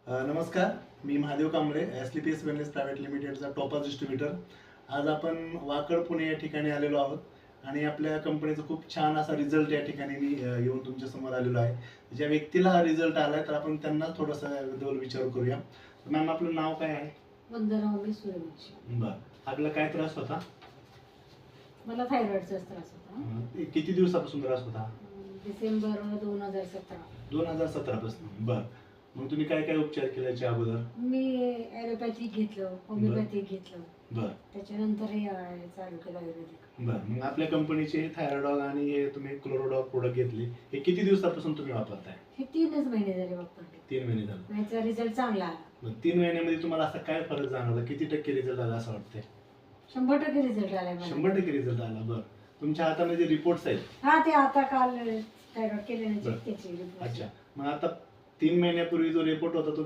नमस्कार, मी Mahadev Kamble, SLPS wellness private लिमिटेडचा टॉपर डिस्ट्रीब्युटर. आज आपण वाकड पुणे या ठिकाणी आलेलो आहोत आणि आपल्या कंपनीचा खूप छान असा रिझल्ट या ठिकाणी मी येऊन तुमच्या समोर आलेलो आहे. ज्या व्यक्तीला हा रिझल्ट आलाय तर आपण त्यांना थोडासा याबद्दल विचार करूया. मॅम, आपलं नाव काय आहे? वंदना उमेश सूर्यवंशी. बरं, आपल्याला काय त्रास होता? मला थायरॉइडचा त्रास होता. किती दिवसापासून त्रास होता? डिसेंबर 2017. 2017 पासून. बरं, मग तुम्ही काय काय उपचार केले याच्या अगोदर? मी ॲलोपॅथिक घेतलं, होमिओपॅथिक घेतलं, बरं त्याच्यानंतर हे चालू केलं आयुर्वेदिक. बरं, मग आपल्या कंपनीचे हे थायरॉइडॉग आणि हे तुम्ही क्लोरोडॉग प्रोडक्ट घेतले, हे किती दिवसापासून तुम्ही वापरताय? हे 3च महिने झाले वापरले. 3 महिने झाले. याचा रिझल्ट चांगला आला. मग 3 महिन्यामध्ये तुम्हाला असा काय फरक जाणवला? किती टक्के रिझल्ट आला असं वाटतंय? 100% रिझल्ट आलाय मला. 100% रिझल्ट आला. बरं, तुमच्या हातामध्ये जे रिपोर्ट्स आहेत. हा, ते आता काल थायरॉइड केल्याने बरं. त्याची report. अच्छा, मग आता 3 महिन्यापूर्वी जो रिपोर्ट होता तो